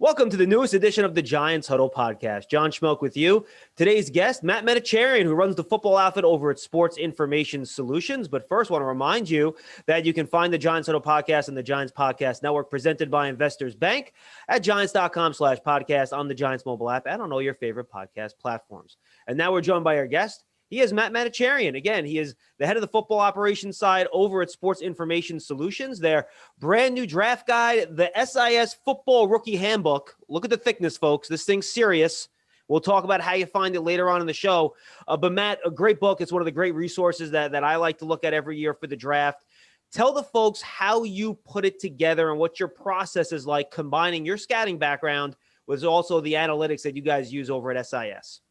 Welcome to the newest edition of the Giants Huddle podcast. John Schmeelk with you. Today's guest, Matt Manocherian, who runs the football outfit over at Sports Information Solutions. But first, I want to remind you that you can find the Giants Huddle podcast and the Giants Podcast Network presented by Investors Bank at giants.com/podcast on the Giants mobile app and on all your favorite podcast platforms. And now we're joined by our guest. He is Matt Manocherian. Again, he is the head of the football operations side over at Sports Information Solutions. Their brand new draft guide, the SIS Football Rookie Handbook. Look at the thickness, folks. This thing's serious. We'll talk about how you find it later on in the show. But Matt, a great book. It's one of the great resources that I like to look at every year for the draft. Tell the folks how you put it together and what your process is like, combining your scouting background with also the analytics that you guys use over at SIS.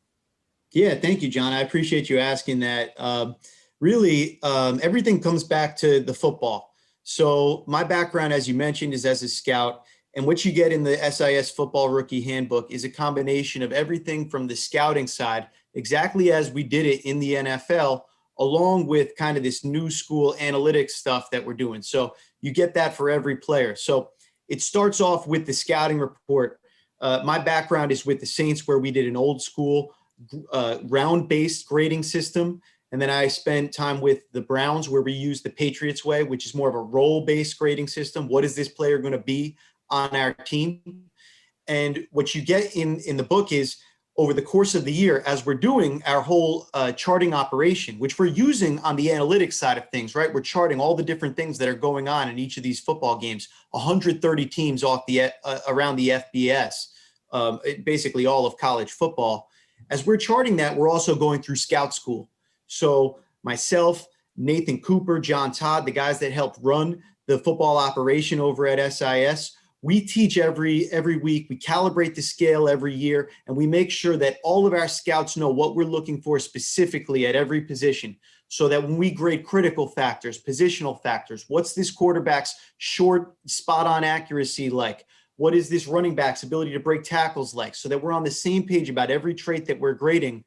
Yeah, thank you, John. I appreciate you asking that. Everything comes back to the football. So my background, as you mentioned, is as a scout. And what you get in the SIS Football Rookie Handbook is a combination of everything from the scouting side, exactly as we did it in the NFL, along with kind of this new school analytics stuff that we're doing. So you get that for every player. So it starts off with the scouting report. My background is with the Saints, where we did an old school round-based grading system. And then I spent time with the Browns, where we use the Patriots way, which is more of a role-based grading system. What is this player going to be on our team? And what you get in the book is, over the course of the year, as we're doing our whole charting operation, which we're using on the analytics side of things, right? We're charting all the different things that are going on in each of these football games, 130 teams off around the FBS, basically all of college football. As we're charting that, we're also going through scout school. So myself, Nathan Cooper, John Todd, the guys that help run the football operation over at SIS, we teach every week. We calibrate the scale every year, and we make sure that all of our scouts know what we're looking for specifically at every position, so that when we grade critical factors, positional factors, what's this quarterback's short spot-on accuracy like? What is this running back's ability to break tackles like? So that we're on the same page about every trait that we're grading.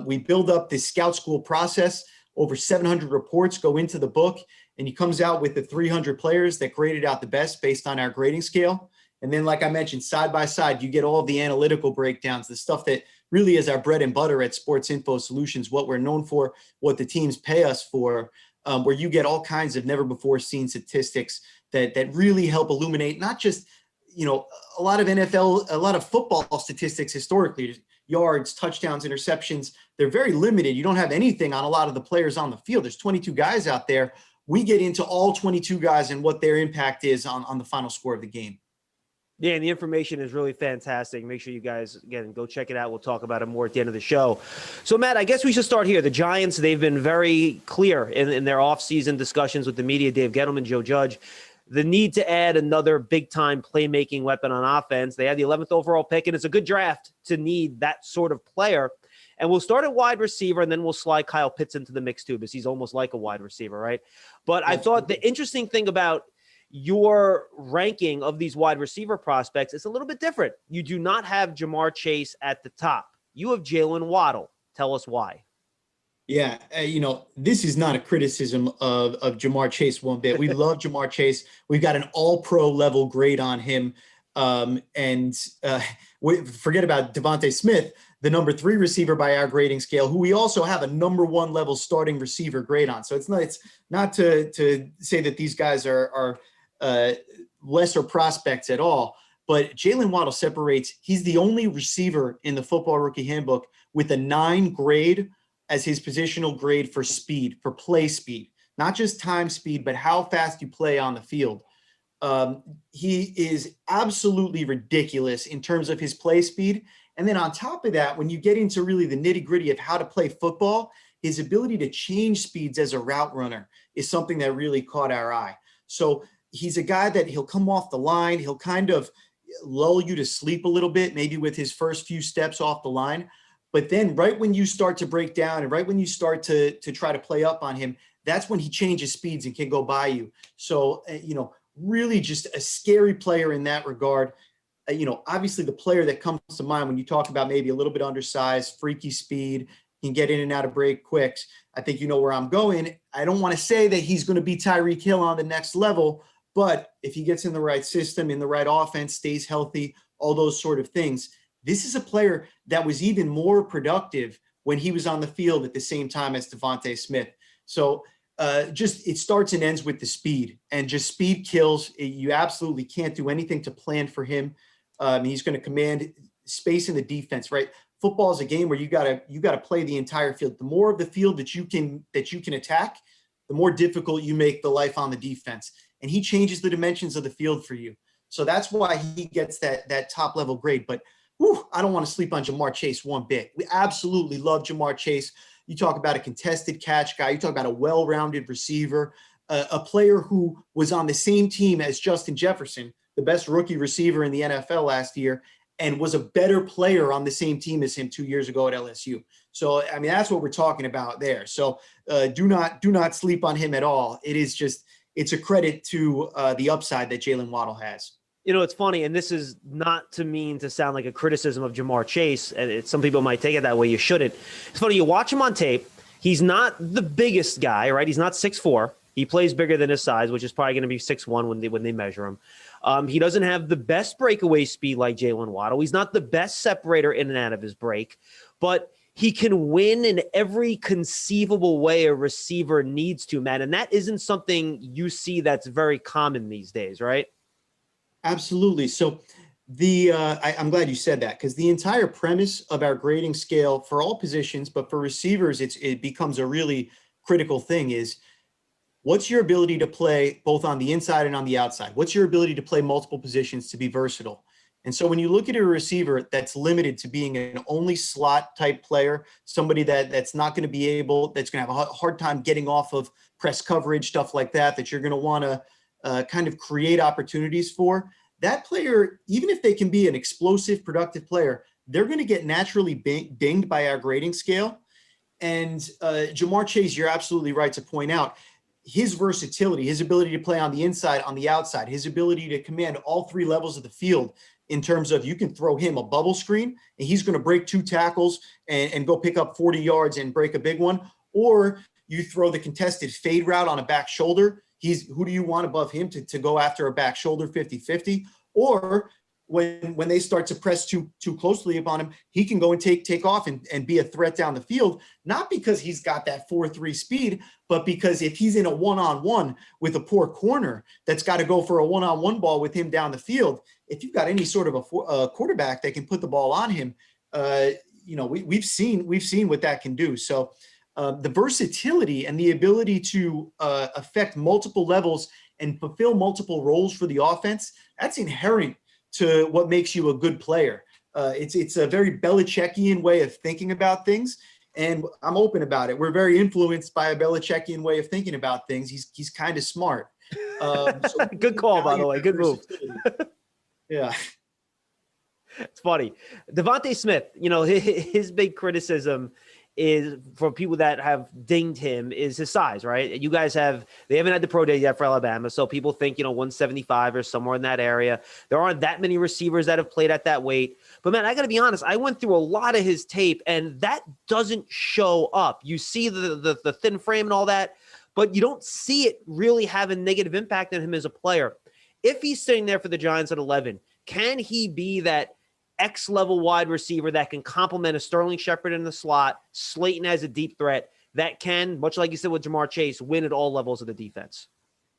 We build up this scout school process. Over 700 reports go into the book, and he comes out with the 300 players that graded out the best based on our grading scale. And then, like I mentioned, side by side, you get all of the analytical breakdowns, the stuff that really is our bread and butter at Sports Info Solutions, what we're known for, what the teams pay us for, where you get all kinds of never before seen statistics that really help illuminate not just a lot of football statistics historically, yards, touchdowns, interceptions, they're very limited. You don't have anything on a lot of the players on the field. There's 22 guys out there. We get into all 22 guys and what their impact is on the final score of the game. Yeah, and the information is really fantastic. Make sure you guys, again, go check it out. We'll talk about it more at the end of the show. So, Matt, I guess we should start here. The Giants, they've been very clear in their offseason discussions with the media, Dave Gettleman, Joe Judge, the need to add another big-time playmaking weapon on offense. They had the 11th overall pick, and it's a good draft to need that sort of player. And we'll start at wide receiver, and then we'll slide Kyle Pitts into the mix too, because he's almost like a wide receiver, right? But I thought the interesting thing about your ranking of these wide receiver prospects is a little bit different. You do not have Jamar Chase at the top. You have Jalen Waddle. Tell us why. Yeah, this is not a criticism of Jamar Chase one bit. We love Jamar Chase. We've got an all-pro level grade on him. We forget about Devontae Smith, the number 3 receiver by our grading scale, who we also have a number 1 level starting receiver grade on. So it's not to say that these guys are lesser prospects at all. But Jalen Waddle separates. He's the only receiver in the Football Rookie Handbook with a 9 grade as his positional grade for speed, for play speed, not just time speed, but how fast you play on the field. He is absolutely ridiculous in terms of his play speed. And then on top of that, when you get into really the nitty gritty of how to play football, his ability to change speeds as a route runner is something that really caught our eye. So he's a guy that he'll come off the line. He'll kind of lull you to sleep a little bit, maybe with his first few steps off the line. But then right when you start to break down and right when you start to try to play up on him, that's when he changes speeds and can go by you. So, really just a scary player in that regard. Obviously the player that comes to mind when you talk about maybe a little bit undersized, freaky speed, can get in and out of break quicks. I think you know where I'm going. I don't want to say that he's going to be Tyreek Hill on the next level, but if he gets in the right system, in the right offense, stays healthy, all those sort of things. This is a player that was even more productive when he was on the field at the same time as Devontae Smith. So just it starts and ends with the speed, and just speed kills. You absolutely can't do anything to plan for him. He's going to command space in the defense, right? Football is a game where you gotta play the entire field. The more of the field that you can attack, the more difficult you make the life on the defense. And he changes the dimensions of the field for you. So that's why he gets that top level grade. But I don't want to sleep on Ja'Marr Chase one bit. We absolutely love Ja'Marr Chase. You talk about a contested catch guy. You talk about a well-rounded receiver, a player who was on the same team as Justin Jefferson, the best rookie receiver in the NFL last year, and was a better player on the same team as him 2 years ago at LSU. So, I mean, that's what we're talking about there. So do not sleep on him at all. It's a credit to the upside that Jalen Waddle has. You know, it's funny, and this is not to mean to sound like a criticism of Ja'Marr Chase, and some people might take it that way. You shouldn't. It's funny, you watch him on tape. He's not the biggest guy, right? He's not 6'4". He plays bigger than his size, which is probably going to be 6'1" when they measure him. He doesn't have the best breakaway speed like Jalen Waddle. He's not the best separator in and out of his break, but he can win in every conceivable way a receiver needs to, Matt. And that isn't something you see that's very common these days, right? Absolutely. So I'm glad you said that, because the entire premise of our grading scale for all positions, but for receivers, it becomes a really critical thing is, what's your ability to play both on the inside and on the outside? What's your ability to play multiple positions, to be versatile? And so when you look at a receiver that's limited to being an only slot type player, somebody that's not going to be able, that's going to have a hard time getting off of press coverage, stuff like that you're going to want to kind of create opportunities for, that player, even if they can be an explosive, productive player, they're going to get naturally dinged by our grading scale. And Ja'Marr Chase, you're absolutely right to point out, his versatility, his ability to play on the inside, on the outside, his ability to command all three levels of the field, in terms of you can throw him a bubble screen and he's going to break 2 tackles and go pick up 40 yards and break a big one. Or you throw the contested fade route on a back shoulder. Who do you want above him to go after a back shoulder 50-50? Or when they start to press too closely upon him, he can go and take off and be a threat down the field, not because he's got that 4.3 speed, but because if he's in a one-on-one with a poor corner that's got to go for a one-on-one ball with him down the field, if you've got any sort of a quarterback that can put the ball on him, we've seen what that can do. So the versatility and the ability to affect multiple levels and fulfill multiple roles for the offense, that's inherent to what makes you a good player. It's a very Belichickian way of thinking about things, and I'm open about it. We're very influenced by a Belichickian way of thinking about things. He's kind of smart. So good call, by the way. Good move. Yeah. It's funny. Devontae Smith, his big criticism is, for people that have dinged him, is his size, right? You guys they haven't had the pro day yet for Alabama, so people think, 175 or somewhere in that area. There aren't that many receivers that have played at that weight. But, man, I got to be honest, I went through a lot of his tape, and that doesn't show up. You see the thin frame and all that, but you don't see it really have a negative impact on him as a player. If he's sitting there for the Giants at 11, can he be that X-level wide receiver that can complement a Sterling Shepard in the slot, Slayton as a deep threat, that can, much like you said with Ja'Marr Chase, win at all levels of the defense?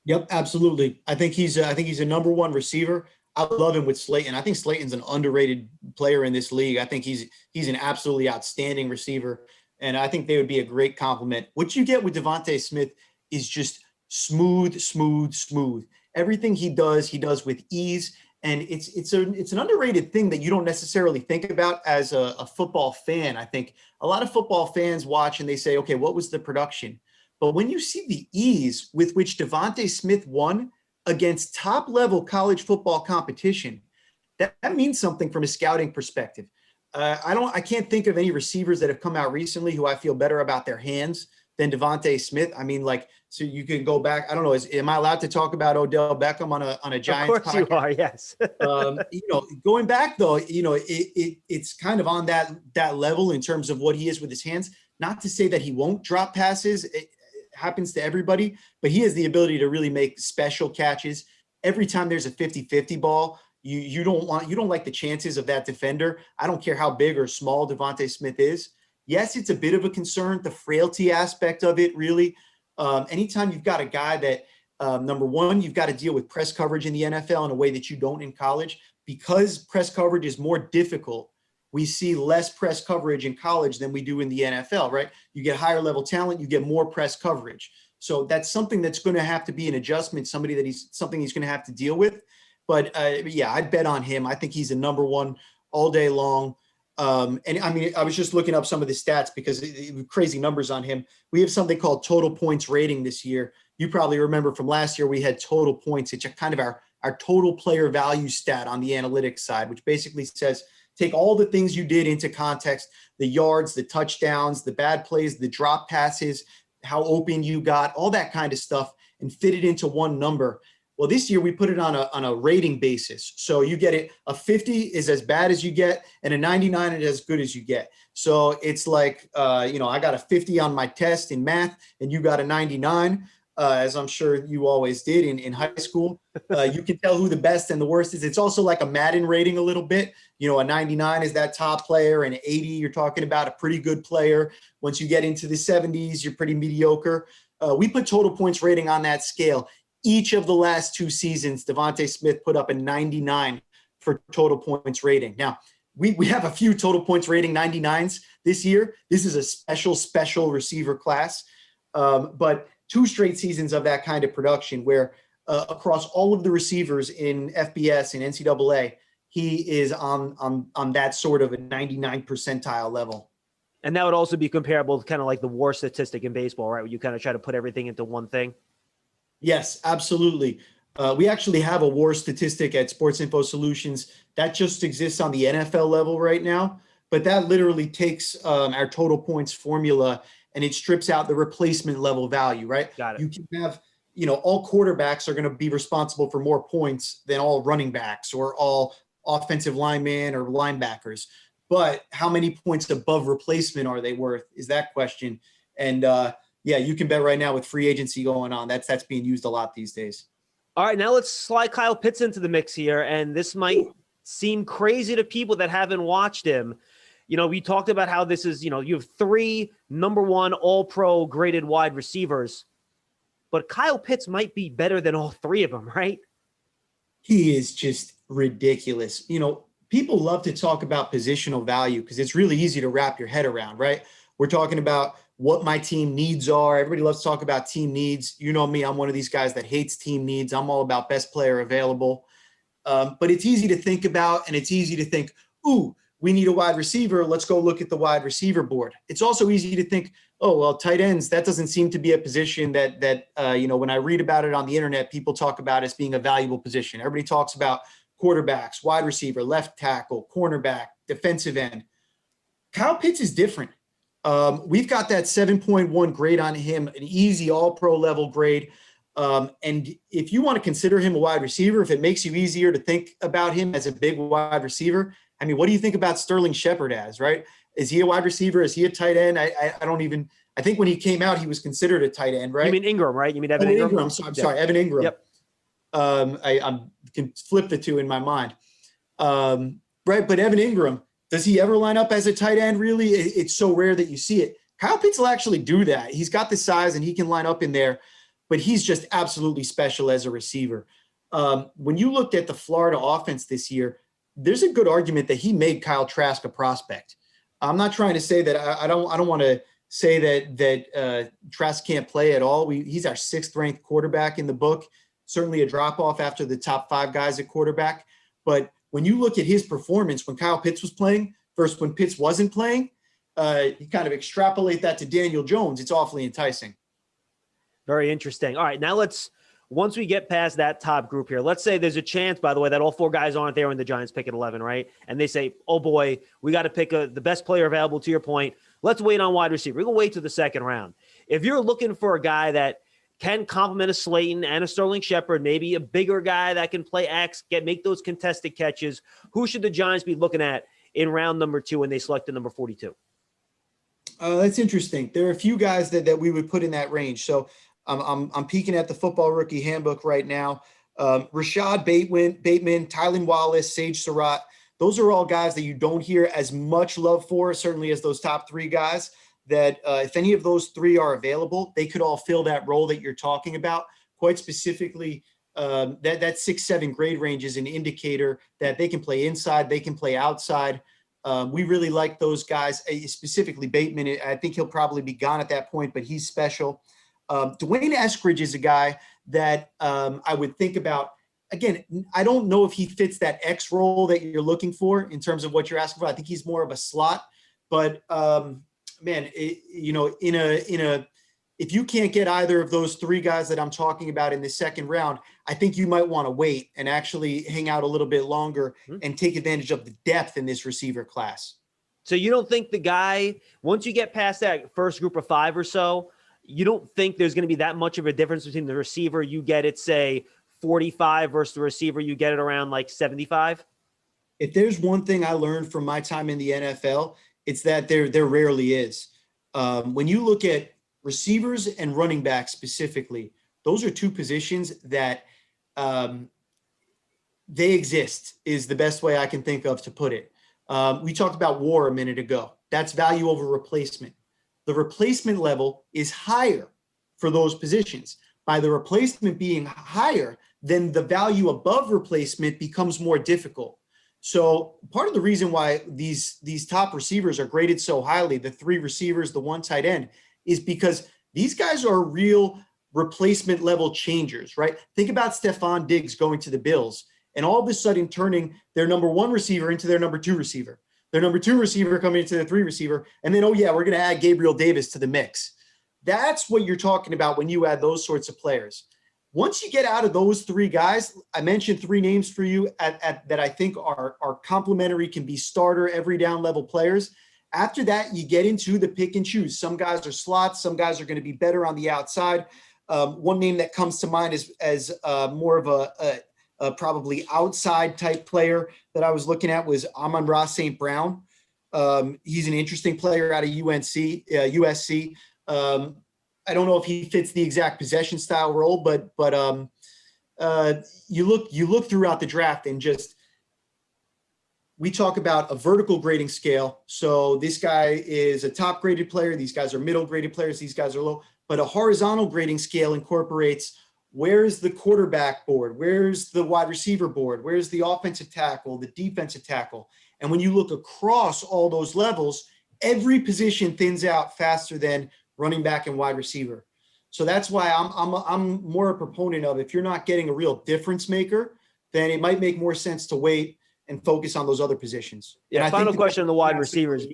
Yep, absolutely. I think he's a number one receiver. I love him with Slayton. I think Slayton's an underrated player in this league. I think he's an absolutely outstanding receiver, and I think they would be a great complement. What you get with Devontae Smith is just smooth. Everything he does with ease. And it's an underrated thing that you don't necessarily think about as a football fan. I think a lot of football fans watch and they say, okay, what was the production? But when you see the ease with which Devontae Smith won against top-level college football competition, that means something from a scouting perspective. I can't think of any receivers that have come out recently who I feel better about their hands than Devontae Smith. I mean, so you can go back. I don't know. Am I allowed to talk about Odell Beckham on a Giants podcast? Of course you are. Yes. Going back though, it's kind of on that level in terms of what he is with his hands. Not to say that he won't drop passes. It happens to everybody, but he has the ability to really make special catches. Every time there's a 50-50 ball, You don't like the chances of that defender. I don't care how big or small Devontae Smith is. Yes, it's a bit of a concern, the frailty aspect of it, really. Anytime you've got a guy that, number one, you've got to deal with press coverage in the NFL in a way that you don't in college. Because press coverage is more difficult, we see less press coverage in college than we do in the NFL, right? You get higher level talent, you get more press coverage. So that's something that's going to have to be an adjustment, something he's going to have to deal with. But yeah, I'd bet on him. I think he's a number one all day long. And I mean, I was just looking up some of the stats because crazy numbers on him. We have something called total points rating this year. You probably remember from last year, we had total points. It's kind of our total player value stat on the analytics side, which basically says, take all the things you did into context, the yards, the touchdowns, the bad plays, the drop passes, how open you got, all that kind of stuff, and fit it into one number. Well, this year we put it on a rating basis. So you get it, a 50 is as bad as you get, and a 99 is as good as you get. So it's like, I got a 50 on my test in math, and you got a 99, as I'm sure you always did in high school. You can tell who the best and the worst is. It's also like a Madden rating a little bit. A 99 is that top player, and an 80, you're talking about a pretty good player. Once you get into the 70s, you're pretty mediocre. We put total points rating on that scale. Each of the last two seasons, Devontae Smith put up a 99 for total points rating. Now, we have a few total points rating 99s this year. This is a special receiver class. But 2 straight seasons of that kind of production where across all of the receivers in FBS and NCAA, he is on that sort of a 99 percentile level. And that would also be comparable to kind of like the WAR statistic in baseball, right? Where you kind of try to put everything into one thing. Yes, absolutely. We actually have a WAR statistic at Sports Info Solutions that just exists on the NFL level right now, but that literally takes our total points formula and it strips out the replacement level value, right? Got it. You can have, all quarterbacks are going to be responsible for more points than all running backs or all offensive linemen or linebackers. But how many points above replacement are they worth is that question. And yeah, you can bet right now with free agency going on, that's being used a lot these days. All right, now let's slide Kyle Pitts into the mix here, and this might seem crazy to people that haven't watched him. We talked about how this is, you have 3 number 1 all-pro graded wide receivers, but Kyle Pitts might be better than all 3 of them, right? He is just ridiculous. People love to talk about positional value because it's really easy to wrap your head around, right? We're talking about what my team needs are. Everybody loves to talk about team needs. You know me, I'm one of these guys that hates team needs. I'm all about best player available. But it's easy to think about, and it's easy to think, ooh, we need a wide receiver. Let's go look at the wide receiver board. It's also easy to think, oh, well, tight ends, that doesn't seem to be a position that when I read about it on the internet, people talk about as being a valuable position. Everybody talks about quarterbacks, wide receiver, left tackle, cornerback, defensive end. Kyle Pitts is different. We've got that 7.1 grade on him, an easy all-pro level grade. And if you want to consider him a wide receiver, if it makes you easier to think about him as a big wide receiver, I mean, what do you think about Sterling Shepard as, right? Is he a wide receiver? Is he a tight end? I think when he came out, he was considered a tight end, right? You mean Ingram, right? You mean Evan Ingram? I'm sorry, Evan Ingram. Yep. I can flip the two in my mind. Right, but Evan Ingram, does he ever line up as a tight end, really? It's so rare that you see it. Kyle Pitts will actually do that. He's got the size and he can line up in there, but he's just absolutely special as a receiver. When you looked at the Florida offense this year, there's a good argument that he made Kyle Trask a prospect. I'm not trying to say that I don't want to say that Trask can't play at all. He's our 6th ranked quarterback in the book, certainly a drop off after the top 5 guys at quarterback. But when you look at his performance when Kyle Pitts was playing versus when Pitts wasn't playing, you kind of extrapolate that to Daniel Jones. It's awfully enticing. Very interesting. All right, now once we get past that top group here, let's say there's a chance, by the way, that all 4 guys aren't there when the Giants pick at 11, right? And they say, oh boy, we got to pick the best player available, to your point. Let's wait on wide receiver. We're going to wait to the 2nd round. If you're looking for a guy that can complement a Slayton and a Sterling Shepard, maybe a bigger guy that can play X, make those contested catches, who should the Giants be looking at in round number 2 when they select the number 42? That's interesting. There are a few guys that we would put in that range. So I'm peeking at the Football Rookie Handbook right now. Rashad Bateman, Tylan Wallace, Sage Surratt. Those are all guys that you don't hear as much love for, certainly as those top three guys, that if any of those three are available, they could all fill that role that you're talking about. Quite specifically, that 6-7 grade range is an indicator that they can play inside, they can play outside. We really like those guys, specifically Bateman. I think he'll probably be gone at that point, but he's special. Dwayne Eskridge is a guy that I would think about. Again, I don't know if he fits that X role that you're looking for in terms of what you're asking for. I think he's more of a slot, but if you can't get either of those three guys that I'm talking about in the second round, I think you might want to wait and actually hang out a little bit longer and take advantage of the depth in this receiver class. So you don't think the guy, once you get past that first group of five or so, you don't think there's going to be that much of a difference between the receiver you get at, say, 45 versus the receiver you get it around like 75? If there's one thing I learned from my time in the NFL, it's that there rarely is. When you look at receivers and running backs specifically, those are two positions that they exist, is the best way I can think of to put it. We talked about WAR a minute ago. That's value over replacement. The replacement level is higher for those positions. By the replacement being higher, then the value above replacement becomes more difficult. So part of the reason why these top receivers are graded so highly, the three receivers, the one tight end, is because these guys are real replacement level changers, right? Think about Stephon Diggs going to the Bills and all of a sudden turning their number one receiver into their number two receiver, their number two receiver coming into the three receiver. And then, oh yeah, we're going to add Gabriel Davis to the mix. That's what you're talking about when you add those sorts of players. Once you get out of those three guys, I mentioned three names for you that I think are complementary, can be starter, every down level players. After that, you get into the pick and choose. Some guys are slots. Some guys are going to be better on the outside. One name that comes to mind as more of a probably outside type player that I was looking at was Amon-Ra St. Brown. He's an interesting player out of USC. I don't know if he fits the exact possession style role, but you look throughout the draft and just, we talk about a vertical grading scale. So this guy is a top graded player. These guys are middle graded players. These guys are low, but a horizontal grading scale incorporates where's the quarterback board? Where's the wide receiver board? Where's the offensive tackle, the defensive tackle? And when you look across all those levels, every position thins out faster than running back and wide receiver. So that's why I'm more a proponent of, if you're not getting a real difference maker, then it might make more sense to wait and focus on those other positions. Yeah. Final question on the wide receivers.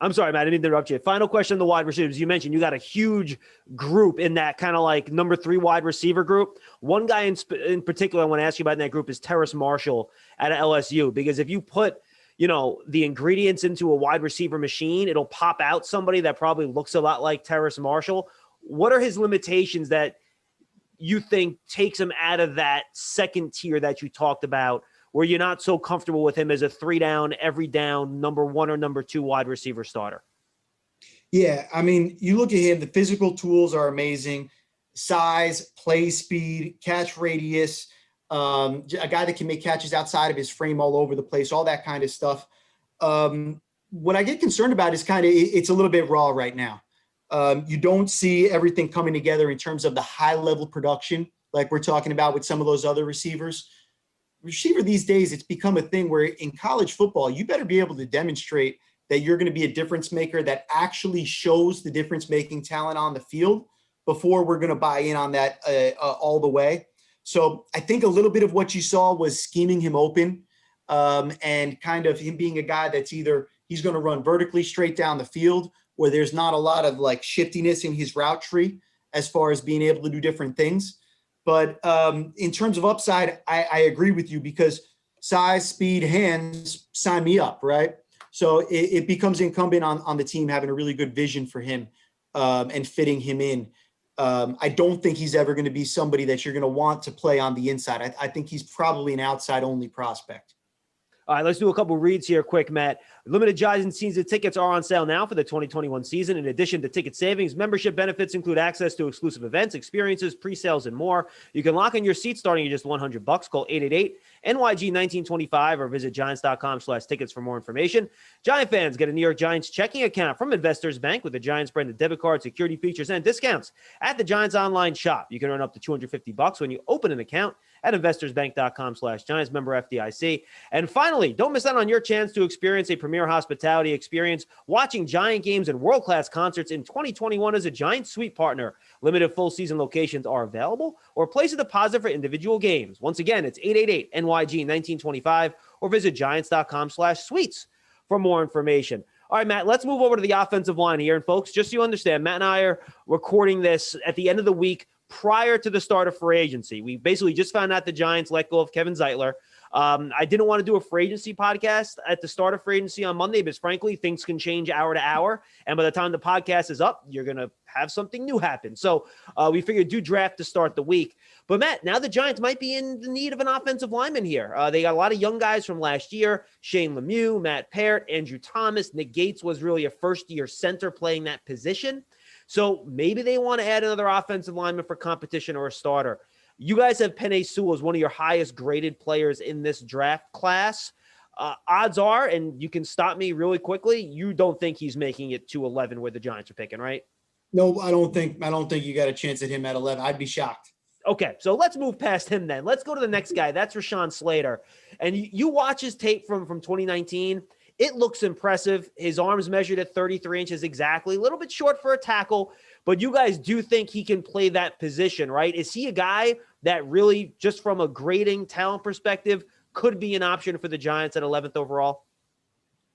I'm sorry, Matt, I didn't mean to interrupt you. Final question on the wide receivers. You mentioned you got a huge group in that kind of like number 3 wide receiver group. One guy in particular I want to ask you about in that group is Terrace Marshall at LSU, because if you put the ingredients into a wide receiver machine, it'll pop out somebody that probably looks a lot like Terrace Marshall. What are his limitations that you think takes him out of that second tier that you talked about, where you're not so comfortable with him as a 3-down, every down, number 1 or number 2 wide receiver starter? Yeah, I mean, you look at him, the physical tools are amazing. Size, play speed, catch radius, a guy that can make catches outside of his frame all over the place, all that kind of stuff. What I get concerned about is it's a little bit raw right now. You don't see everything coming together in terms of the high level production like we're talking about with some of those other receivers. Receiver these days, it's become a thing where in college football, you better be able to demonstrate that you're going to be a difference maker that actually shows the difference making talent on the field before we're going to buy in on that all the way. So I think a little bit of what you saw was scheming him open and kind of him being a guy that's either he's going to run vertically straight down the field, where there's not a lot of like shiftiness in his route tree as far as being able to do different things. But in terms of upside, I agree with you, because size, speed, hands, sign me up, right? So it becomes incumbent on the team having a really good vision for him and fitting him in. I don't think he's ever going to be somebody that you're going to want to play on the inside. I think he's probably an outside-only prospect. All right, let's do a couple reads here quick, Matt. Limited Giants season tickets are on sale now for the 2021 season. In addition to ticket savings, membership benefits include access to exclusive events, experiences, pre-sales, and more. You can lock in your seats starting at just $100. Call 888-NYG-1925 or visit giants.com/tickets for more information. Giant fans get a New York Giants checking account from Investors Bank with the Giants branded debit card, security features, and discounts at the Giants online shop. You can earn up to $250 when you open an account at investorsbank.com/Giants, member FDIC. And finally, don't miss out on your chance to experience a premier hospitality experience watching Giant games and world-class concerts in 2021 as a Giant Suite partner. Limited full season locations are available, or place a deposit for individual games. Once again, it's 888-NYG-1925 or visit giants.com/suites for more information. All right, Matt, let's move over to the offensive line here. And folks, just so you understand, Matt and I are recording this at the end of the week prior to the start of free agency. We basically just found out the Giants let go of Kevin Zeitler. I didn't want to do a free agency podcast at the start of free agency on Monday because, frankly, things can change hour to hour. And by the time the podcast is up, you're going to have something new happen. So we figured do draft to start the week. But, Matt, now the Giants might be in the need of an offensive lineman here. They got a lot of young guys from last year: Shane Lemieux, Matt Parrott, Andrew Thomas. Nick Gates was really a first-year center playing that position. So maybe they want to add another offensive lineman for competition or a starter. You guys have Penei Sewell as one of your highest graded players in this draft class. Odds are, and you can stop me really quickly, you don't think he's making it to 11 where the Giants are picking, right? No, I don't think you got a chance at him at 11. I'd be shocked. Okay, so let's move past him then. Let's go to the next guy. That's Rashawn Slater. And you watch his tape from 2019. It looks impressive. His arms measured at 33 inches exactly. A little bit short for a tackle, but you guys do think he can play that position, right? Is he a guy that really, just from a grading talent perspective, could be an option for the Giants at 11th overall?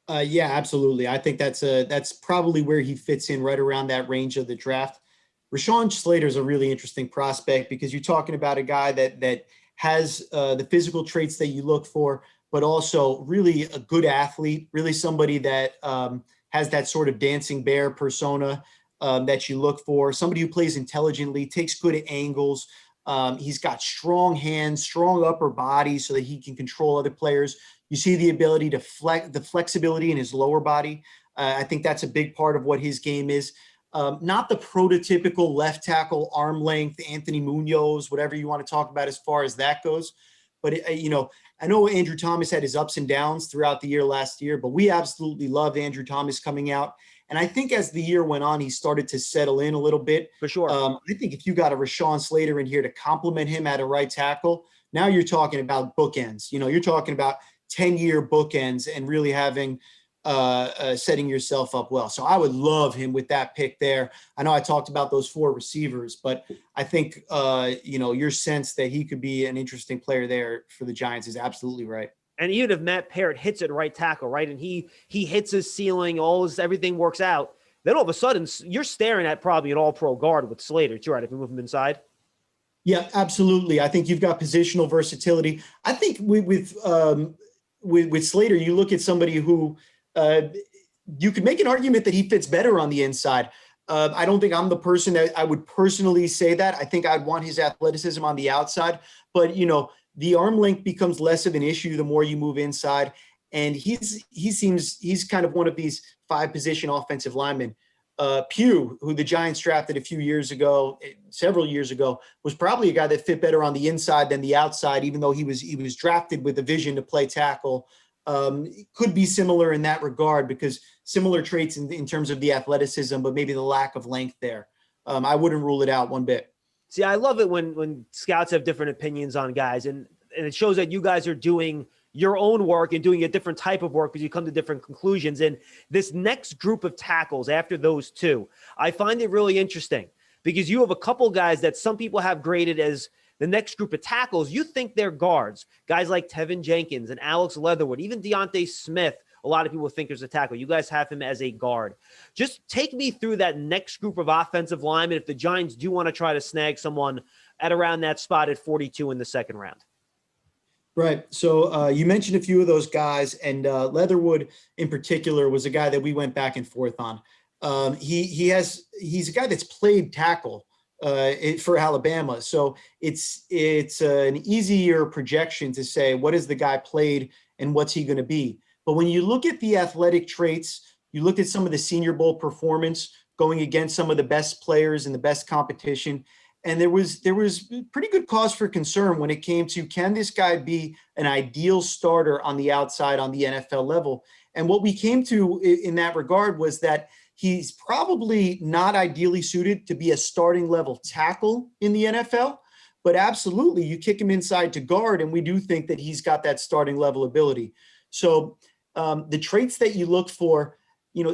Yeah, absolutely. I think that's probably where he fits in, right around that range of the draft. Rashawn Slater is a really interesting prospect because you're talking about a guy that has the physical traits that you look for, but also really a good athlete, really somebody that has that sort of dancing bear persona that you look for, somebody who plays intelligently, takes good angles. He's got strong hands, strong upper body so that he can control other players. You see the ability to the flexibility in his lower body. I think that's a big part of what his game is. Not the prototypical left tackle, arm length, Anthony Munoz, whatever you want to talk about as far as that goes. But, I know Andrew Thomas had his ups and downs throughout the year last year, but we absolutely loved Andrew Thomas coming out. And I think as the year went on, he started to settle in a little bit. For sure. I think if you got a Rashawn Slater in here to complement him at a right tackle, now you're talking about bookends. You're talking about 10-year bookends and really having setting yourself up well. So I would love him with that pick there. I know I talked about those 4 receivers, but I think, your sense that he could be an interesting player there for the Giants is absolutely right. And even if Matt Parrott hits it right tackle, right, and he hits his ceiling, everything works out, then all of a sudden you're staring at probably an all-pro guard with Slater, too, right, if you move him inside. Yeah, absolutely. I think you've got positional versatility. I think with Slater, you look at somebody who you could make an argument that he fits better on the inside. I don't think I'm the person that I would personally say that. I think I'd want his athleticism on the outside, but the arm length becomes less of an issue the more you move inside. And he's kind of one of these 5-position offensive linemen. Pugh, who the Giants drafted several years ago, was probably a guy that fit better on the inside than the outside, even though he was drafted with a vision to play tackle. Could be similar in that regard because similar traits in terms of the athleticism, but maybe the lack of length there. I wouldn't rule it out one bit. See, I love it when scouts have different opinions on guys, and it shows that you guys are doing your own work and doing a different type of work because you come to different conclusions. And this next group of tackles after those 2, I find it really interesting because you have a couple guys that some people have graded as the next group of tackles. You think they're guards, guys like Tevin Jenkins and Alex Leatherwood, even Deontay Smith. A lot of people think there's a tackle. You guys have him as a guard. Just take me through that next group of offensive linemen if the Giants do want to try to snag someone at around that spot at 42 in the second round. Right. So you mentioned a few of those guys, and Leatherwood in particular was a guy that we went back and forth on. He's a guy that's played tackle for Alabama. So it's an easier projection to say, what has the guy played and what's he going to be? But when you look at the athletic traits, you look at some of the Senior Bowl performance going against some of the best players in the best competition, and there was pretty good cause for concern when it came to, can this guy be an ideal starter on the outside on the NFL level? And what we came to in that regard was that he's probably not ideally suited to be a starting level tackle in the NFL, but absolutely you kick him inside to guard, and we do think that he's got that starting level ability. So the traits that you look for,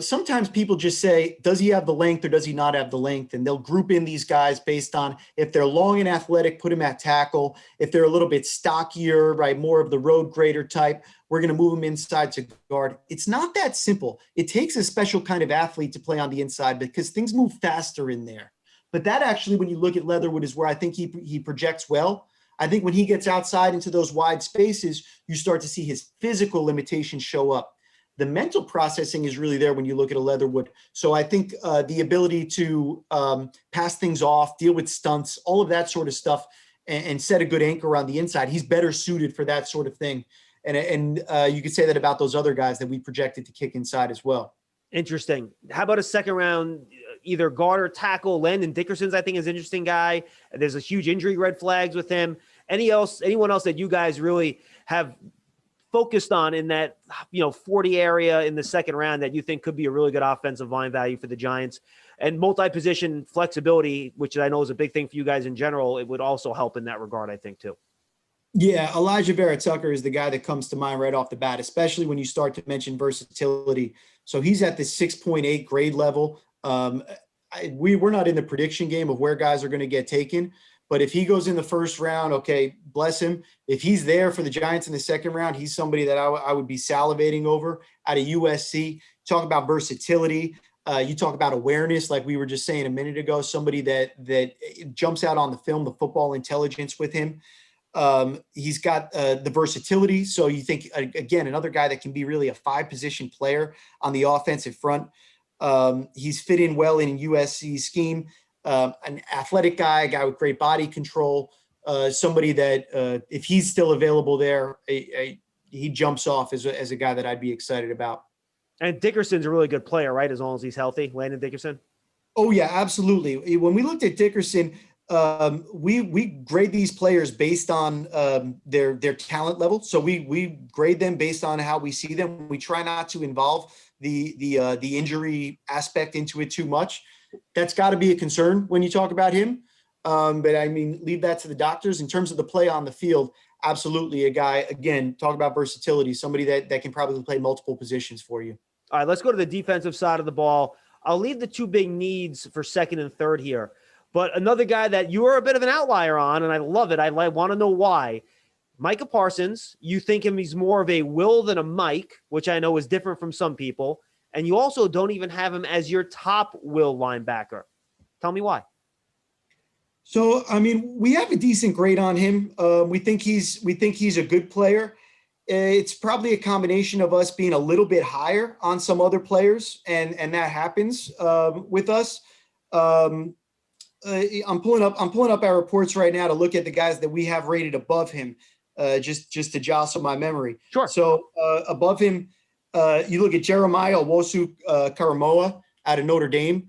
sometimes people just say, does he have the length or does he not have the length? And they'll group in these guys based on if they're long and athletic, put him at tackle. If they're a little bit stockier, right, more of the road grader type, we're going to move him inside to guard. It's not that simple. It takes a special kind of athlete to play on the inside because things move faster in there. But that actually, when you look at Leatherwood, is where I think he projects well. I think when he gets outside into those wide spaces, you start to see his physical limitations show up. The mental processing is really there when you look at a Leatherwood. So I think the ability to pass things off, deal with stunts, all of that sort of stuff, and set a good anchor on the inside, he's better suited for that sort of thing. And you could say that about those other guys that we projected to kick inside as well. Interesting. How about a second round, either guard or tackle? Landon Dickerson's, I think, is an interesting guy. There's a huge injury red flags with him. Anyone else that you guys really have focused on in that 40 area in the second round that you think could be a really good offensive line value for the Giants? And multi-position flexibility, which I know is a big thing for you guys in general, it would also help in that regard, I think, too. Yeah, Elijah Vera Tucker is the guy that comes to mind right off the bat, especially when you start to mention versatility. So he's at the 6.8 grade level. We're not in the prediction game of where guys are going to get taken, but if he goes in the first round, okay, bless him. If he's there for the Giants in the second round, he's somebody that I would be salivating over out of USC. Talk about versatility. You talk about awareness, like we were just saying a minute ago, somebody that jumps out on the film, the football intelligence with him. He's got the versatility. So you think, again, another guy that can be really a 5-position player on the offensive front. He's fit in well in USC's scheme. An athletic guy, a guy with great body control, somebody that if he's still available there, he jumps off as a guy that I'd be excited about. And Dickerson's a really good player, right? As long as he's healthy, Landon Dickerson. Oh yeah, absolutely. When we looked at Dickerson, we grade these players based on their talent level. So we grade them based on how we see them. We try not to involve the injury aspect into it too much. That's got to be a concern when you talk about him. But I mean, leave that to the doctors. In terms of the play on the field, absolutely a guy, again, talk about versatility, somebody that can probably play multiple positions for you. All right, let's go to the defensive side of the ball. I'll leave the two big needs for second and third here. But another guy that you are a bit of an outlier on, and I love it, I want to know why. Micah Parsons, you think him he's more of a Will than a Mike, which I know is different from some people. And you also don't even have him as your top Will linebacker. Tell me why. So, I mean, we have a decent grade on him. We think he's a good player. It's probably a combination of us being a little bit higher on some other players, and that happens with us. I'm pulling up our reports right now to look at the guys that we have rated above him, just to jostle my memory. Sure. So above him, you look at Jeremiah Owusu-Koramoah out of Notre Dame.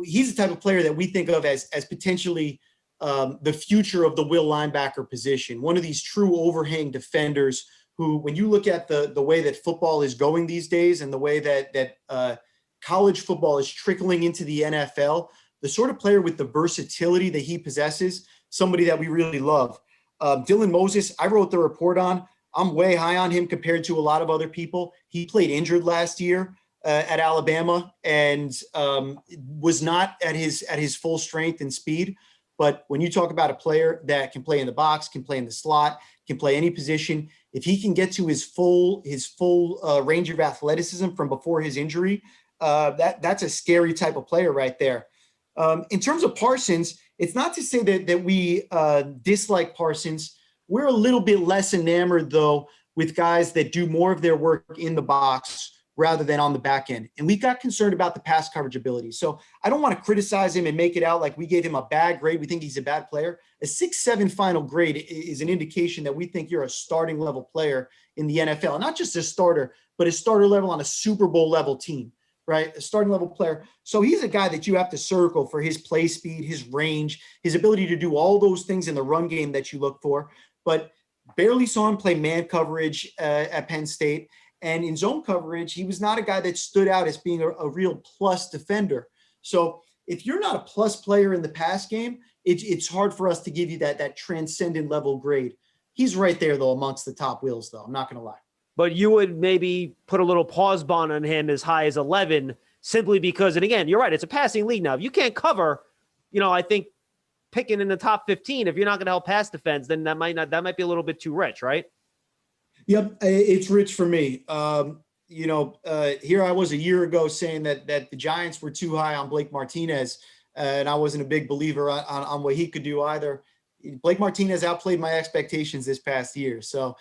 He's the type of player that we think of as potentially the future of the will linebacker position. One of these true overhang defenders who, when you look at the way that football is going these days and the way that college football is trickling into the NFL, the sort of player with the versatility that he possesses, somebody that we really love. Dylan Moses, I wrote the report on. I'm way high on him compared to a lot of other people. He played injured last year at Alabama and was not at his full strength and speed. But when you talk about a player that can play in the box, can play in the slot, can play any position, if he can get to his full range of athleticism from before his injury, that's a scary type of player right there. In terms of Parsons, it's not to say that we dislike Parsons. We're a little bit less enamored, though, with guys that do more of their work in the box, rather than on the back end. And we got concerned about the pass coverage ability. So I don't want to criticize him and make it out like we gave him a bad grade. We think he's a bad player. A 6.7 final grade is an indication that we think you're a starting level player in the NFL. Not just a starter, but a starter level on a Super Bowl level team, right? A starting level player. So he's a guy that you have to circle for his play speed, his range, his ability to do all those things in the run game that you look for. But barely saw him play man coverage at Penn State. And in zone coverage, he was not a guy that stood out as being a real plus defender. So if you're not a plus player in the pass game, it's hard for us to give you that transcendent level grade. He's right there, though, amongst the top wheels, though. I'm not going to lie. But you would maybe put a little pause bond on him as high as 11 simply because, and again, you're right, it's a passing league now. If you can't cover, I think picking in the top 15, if you're not going to help pass defense, then that might be a little bit too rich, right? Yep, it's rich for me. Here I was a year ago saying that the Giants were too high on Blake Martinez, and I wasn't a big believer on what he could do either. Blake Martinez outplayed my expectations this past year, so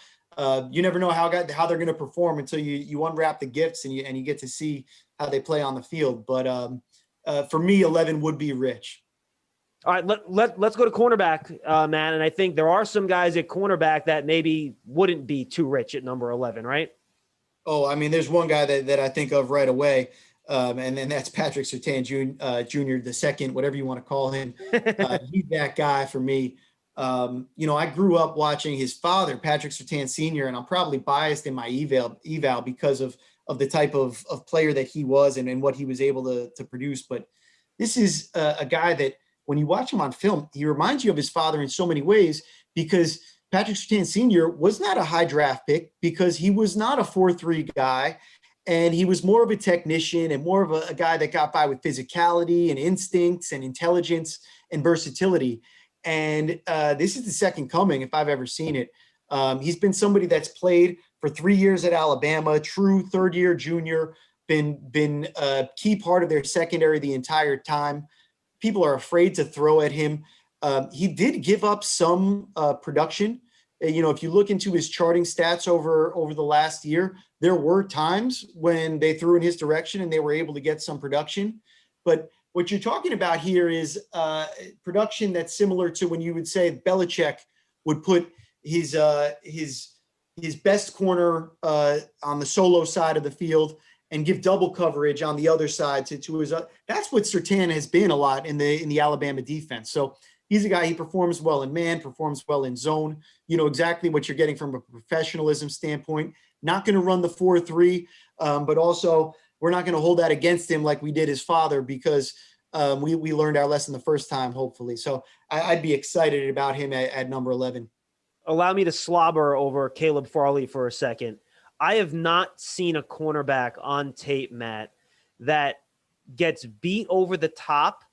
you never know how they're going to perform until you unwrap the gifts and you get to see how they play on the field. But for me, 11 would be rich. All right, let's go to cornerback, man. And I think there are some guys at cornerback that maybe wouldn't be too rich at number 11, right? Oh, I mean, there's one guy that I think of right away, and then that's Patrick Surtain Jr., the second, whatever you want to call him. He's that guy for me. I grew up watching his father, Patrick Surtain Sr., and I'm probably biased in my eval because of the type of player that he was and what he was able to produce. But this is a guy that, when you watch him on film, he reminds you of his father in so many ways, because Patrick Surtain Sr. was not a high draft pick because he was not a 4.3 guy, and he was more of a technician and more of a guy that got by with physicality and instincts and intelligence and versatility. And this is the second coming, if I've ever seen it. He's been somebody that's played for 3 years at Alabama, true third-year junior, been a key part of their secondary the entire time. People are afraid to throw at him. He did give up some production. If you look into his charting stats over the last year, there were times when they threw in his direction and they were able to get some production. But what you're talking about here is production that's similar to when you would say Belichick would put his best corner on the solo side of the field and give double coverage on the other side to his. That's what Surtain has been a lot in the Alabama defense. So he's a guy, he performs well in man, performs well in zone. You know exactly what you're getting from a professionalism standpoint. Not going to run the 4.3, but also we're not going to hold that against him like we did his father, because we learned our lesson the first time, hopefully. So I'd be excited about him at number 11. Allow me to slobber over Caleb Farley for a second. I have not seen a cornerback on tape, Matt, that gets beat over the top,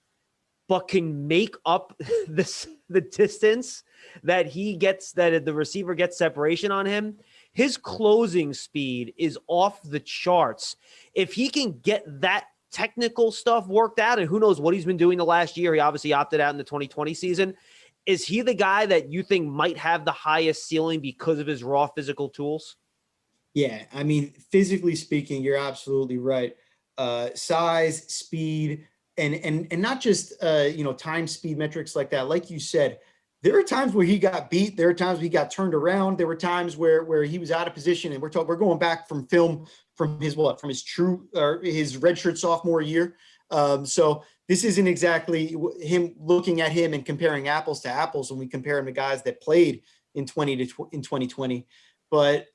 but can make up the distance that he gets, that the receiver gets separation on him. His closing speed is off the charts. If he can get that technical stuff worked out, and who knows what he's been doing the last year, he obviously opted out in the 2020 season. Is he the guy that you think might have the highest ceiling because of his raw physical tools? Yeah, I mean, physically speaking, you're absolutely right. Size, speed, and not just time, speed metrics like that. Like you said, there are times where he got beat. There are times where he got turned around. There were times where he was out of position, and we're going back from film from his redshirt sophomore year. So this isn't exactly him looking at him and comparing apples to apples when we compare him to guys that played in 2020. But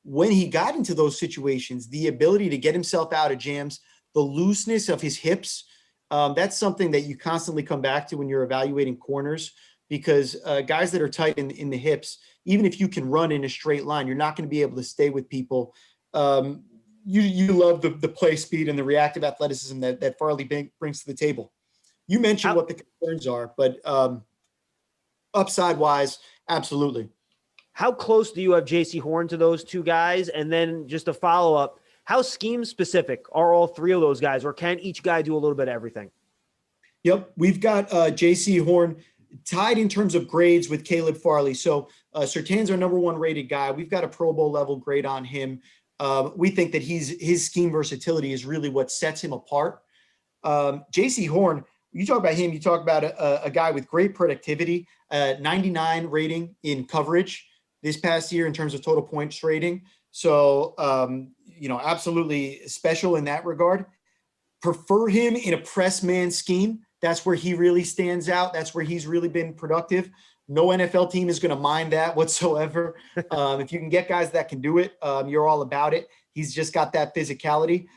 when he got into those situations, the ability to get himself out of jams, the looseness of his hips, that's something that you constantly come back to when you're evaluating corners, because guys that are tight in the hips, even if you can run in a straight line, you're not going to be able to stay with people. You love the play speed and the reactive athleticism that Farley brings to the table. You mentioned what the concerns are, but upside-wise, absolutely. How close do you have J.C. Horn to those two guys? And then just a follow-up, how scheme-specific are all three of those guys, or can each guy do a little bit of everything? Yep, we've got J.C. Horn tied in terms of grades with Caleb Farley. So Surtain's our number one rated guy. We've got a Pro Bowl level grade on him. We think that his scheme versatility is really what sets him apart. J.C. Horn, you talk about him, you talk about a guy with great productivity, 99 rating in coverage this past year in terms of total points rating. So, absolutely special in that regard. Prefer him in a press man scheme. That's where he really stands out. That's where he's really been productive. No NFL team is going to mind that whatsoever. If you can get guys that can do it, you're all about it. He's just got that physicality.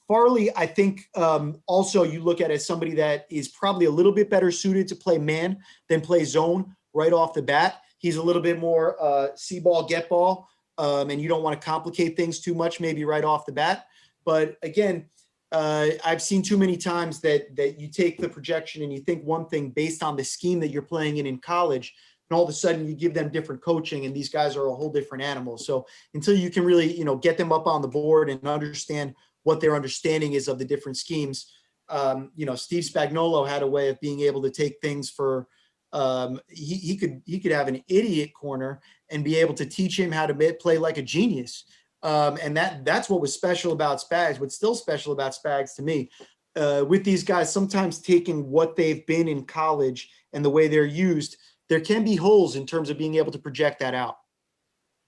Farley, I think also you look at as somebody that is probably a little bit better suited to play man than play zone right off the bat. He's a little bit more see ball, get ball, and you don't want to complicate things too much maybe right off the bat. But again, I've seen too many times that you take the projection and you think one thing based on the scheme that you're playing in college, and all of a sudden you give them different coaching and these guys are a whole different animal. So until you can really, get them up on the board and understand what their understanding is of the different schemes, Steve Spagnuolo had a way of being able to take things for he could have an idiot corner and be able to teach him how to play like a genius. And that's what was special about Spags. What's still special about Spags to me, with these guys, sometimes taking what they've been in college and the way they're used, there can be holes in terms of being able to project that out.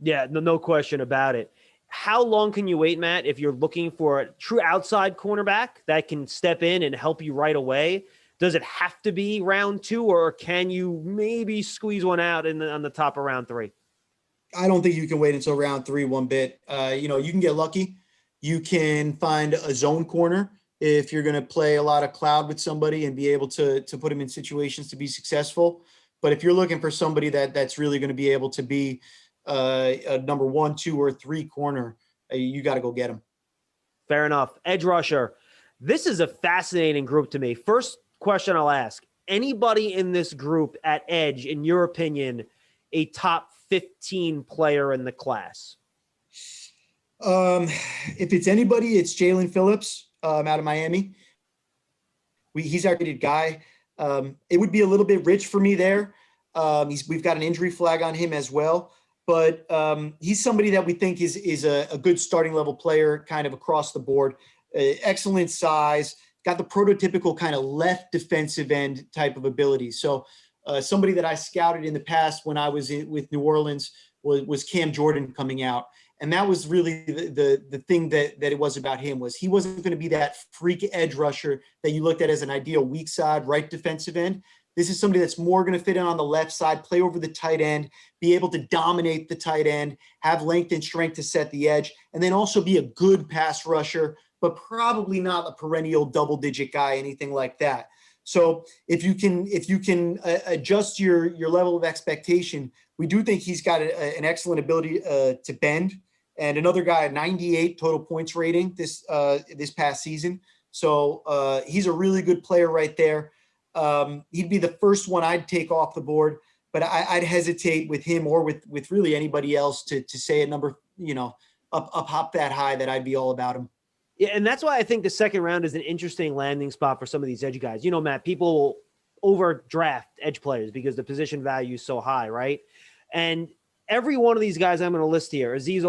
Yeah, no question about it. How long can you wait, Matt, if you're looking for a true outside cornerback that can step in and help you right away? Does it have to be round 2, or can you maybe squeeze one out on the top of round 3? I don't think you can wait until round 3 one bit. You can get lucky. You can find a zone corner if you're going to play a lot of cloud with somebody and be able to put them in situations to be successful. But if you're looking for somebody that's really going to be able to be a number 1, 2, or 3 corner, you got to go get them. Fair enough. Edge rusher. This is a fascinating group to me. First question I'll ask, anybody in this group at edge, in your opinion, a top 15 player in the class? If it's anybody, it's Jalen Phillips out of Miami. He's our rated guy. It would be a little bit rich for me there. We've got an injury flag on him as well, but he's somebody that we think is a good starting level player kind of across the board. Excellent size, got the prototypical kind of left defensive end type of ability. So somebody that I scouted in the past when I was with New Orleans was Cam Jordan coming out. And that was really the thing that it was about him, was he wasn't going to be that freak edge rusher that you looked at as an ideal weak side right defensive end. This is somebody that's more going to fit in on the left side, play over the tight end, be able to dominate the tight end, have length and strength to set the edge, and then also be a good pass rusher, but probably not a perennial double-digit guy, anything like that. So if you can adjust your level of expectation, we do think he's got an excellent ability to bend. And another guy, 98 total points rating this past season. So he's a really good player right there. He'd be the first one I'd take off the board, but I'd hesitate with him or with really anybody else to say a number, up hop that high that I'd be all about him. Yeah, and that's why I think the second round is an interesting landing spot for some of these edge guys. Matt, people overdraft edge players because the position value is so high, right? And every one of these guys I'm going to list here, Azeez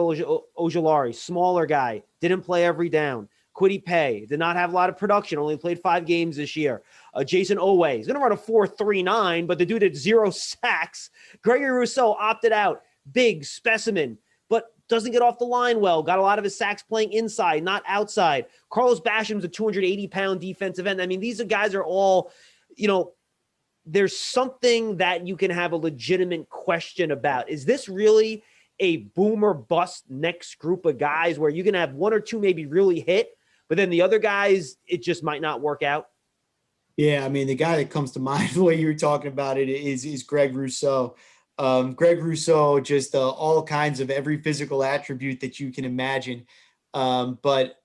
Ojulari, smaller guy, didn't play every down. Kwity Paye did not have a lot of production, only played 5 games this year. Jason Owe, he's going to run a 4.39, but the dude had 0 sacks. Gregory Rousseau opted out, big specimen, but doesn't get off the line well. Got a lot of his sacks playing inside, not outside. Carlos Basham's a 280-pound defensive end. I mean, these guys are all, there's something that you can have a legitimate question about. Is this really a boom or bust next group of guys where you can have 1 or 2 maybe really hit, but then the other guys, it just might not work out? Yeah, I mean, the guy that comes to mind the way you were talking about it is Greg Rousseau. Greg Rousseau, just all kinds of every physical attribute that you can imagine. But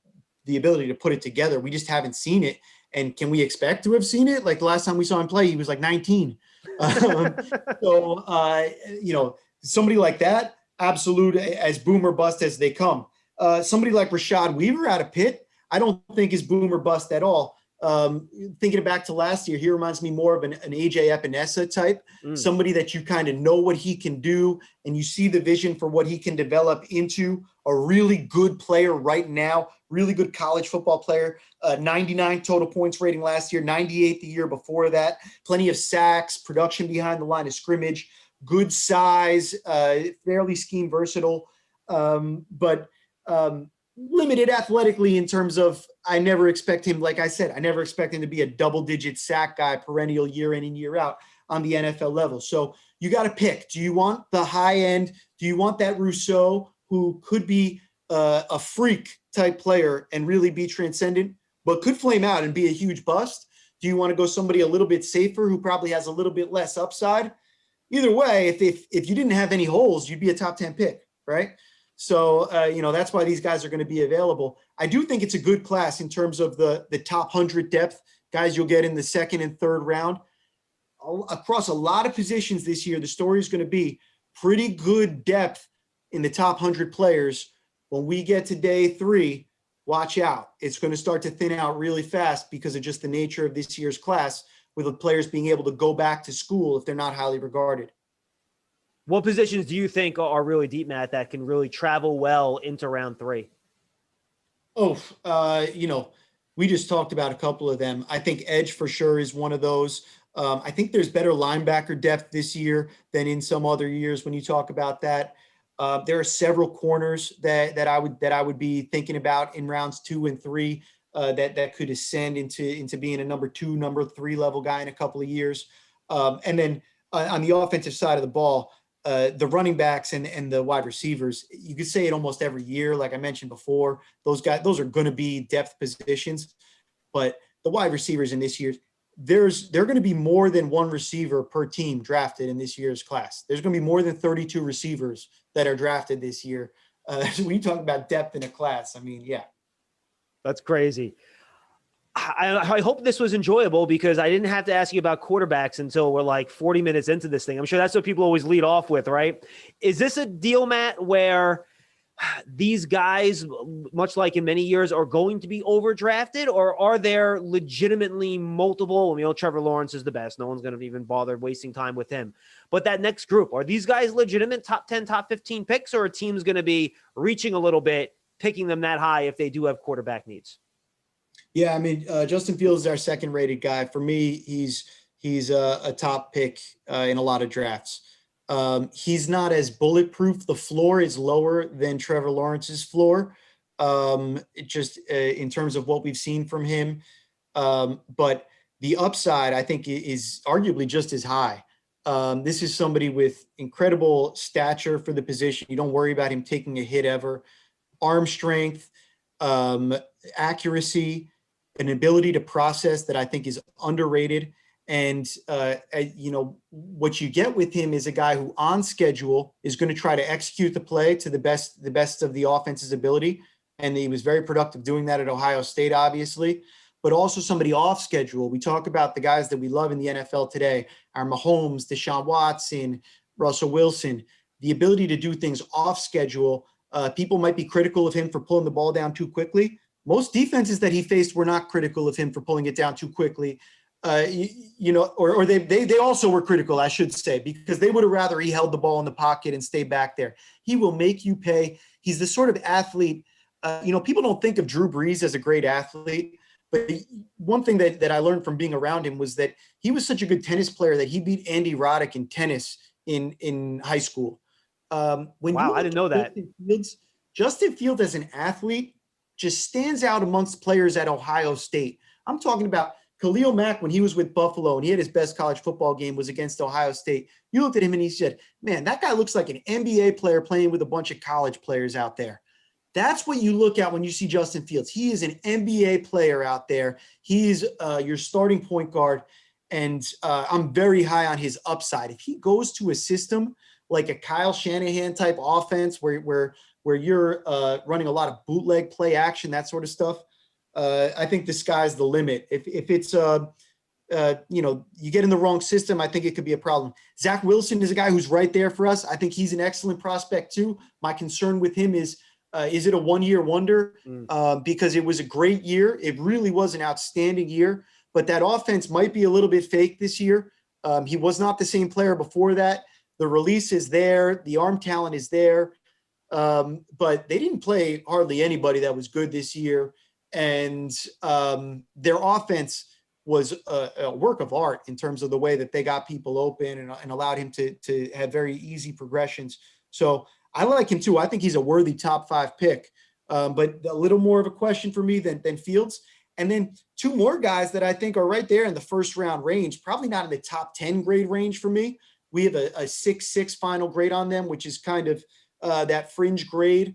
the ability to put it together, we just haven't seen it. And can we expect to have seen it? Like the last time we saw him play, he was like 19. Somebody like that, absolute as boom or bust as they come. Somebody like Rashad Weaver out of Pitt, I don't think is boom or bust at all. Thinking back to last year, he reminds me more of an AJ Epinesa type, somebody that you kind of know what he can do and you see the vision for what he can develop into a really good player right now, really good college football player, 99 total points rating last year, 98 the year before that, plenty of sacks, production behind the line of scrimmage, good size, fairly scheme versatile, but limited athletically in terms of I never expect him, like I said, I never expect him to be a double-digit sack guy perennial year in and year out on the NFL level. So you got to pick. Do you want the high end? Do you want that Rousseau who could be a freak type player and really be transcendent, but could flame out and be a huge bust? Do you want to go somebody a little bit safer who probably has a little bit less upside? Either way, if you didn't have any holes, you'd be a top 10 pick, right? So, that's why these guys are going to be available. I do think it's a good class in terms of the top 100 depth guys you'll get in the second and third round. Across a lot of positions this year, the story is going to be pretty good depth in the top 100 players. When we get to day 3, watch out. It's going to start to thin out really fast because of just the nature of this year's class, with the players being able to go back to school if they're not highly regarded. What positions do you think are really deep, Matt, that can really travel well into round 3? We just talked about a couple of them. I think edge for sure is one of those. I think there's better linebacker depth this year than in some other years when you talk about that. There are several corners that I would be thinking about in rounds 2 and 3 that could ascend into being a number 2, number 3 level guy in a couple of years. And then on the offensive side of the ball, the running backs and the wide receivers, you could say it almost every year. Like I mentioned before, those are going to be depth positions, but the wide receivers in this year, they're going to be more than one receiver per team drafted in this year's class. There's going to be more than 32 receivers that are drafted this year. When you talk about depth in a class, I mean, yeah. That's crazy. I hope this was enjoyable because I didn't have to ask you about quarterbacks until we're like 40 minutes into this thing. I'm sure that's what people always lead off with, right? Is this a deal, Matt, where these guys, much like in many years, are going to be overdrafted, or are there legitimately multiple? Trevor Lawrence is the best. No one's going to even bother wasting time with him. But that next group, are these guys legitimate top 10, top 15 picks, or are teams going to be reaching a little bit, picking them that high if they do have quarterback needs? Yeah, Justin Fields is our second-rated guy. For me, he's a top pick in a lot of drafts. He's not as bulletproof. The floor is lower than Trevor Lawrence's floor, in terms of what we've seen from him. But the upside, I think, is arguably just as high. This is somebody with incredible stature for the position. You don't worry about him taking a hit ever. Arm strength, accuracy, an ability to process that I think is underrated. And, what you get with him is a guy who on schedule is going to try to execute the play to the best of the offense's ability. And he was very productive doing that at Ohio State, obviously, but also somebody off schedule. We talk about the guys that we love in the NFL today, our Mahomes, Deshaun Watson, Russell Wilson, the ability to do things off schedule. People might be critical of him for pulling the ball down too quickly. Most defenses that he faced were not critical of him for pulling it down too quickly. Or they also were critical, I should say, because they would have rather he held the ball in the pocket and stay back there. He will make you pay. He's the sort of athlete, people don't think of Drew Brees as a great athlete, but one thing that I learned from being around him was that he was such a good tennis player that he beat Andy Roddick in tennis in high school. Wow, I didn't know that. Justin Fields as an athlete just stands out amongst players at Ohio State. I'm talking about Khalil Mack when he was with Buffalo and he had his best college football game was against Ohio State. You looked at him and he said, man, that guy looks like an NBA player playing with a bunch of college players out there. That's what you look at when you see Justin Fields. He is an NBA player out there. He's your starting point guard, and I'm very high on his upside. If he goes to a system like a Kyle Shanahan type offense where you're running a lot of bootleg play action, that sort of stuff, I think the sky's the limit. If it's you get in the wrong system, I think it could be a problem. Zach Wilson is a guy who's right there for us. I think he's an excellent prospect too. My concern with him is it a one-year wonder? Because it was a great year. It really was an outstanding year, but that offense might be a little bit fake this year. He was not the same player before that. The release is there. The arm talent is there. But they didn't play hardly anybody that was good this year. And their offense was a work of art in terms of the way that they got people open and allowed him to have very easy progressions. So I like him too. I think he's a worthy top 5 pick, but a little more of a question for me than Fields. And then 2 more guys that I think are right there in the first round range, probably not in the top 10 grade range for me. We have a 6.6 final grade on them, which is kind of that fringe grade,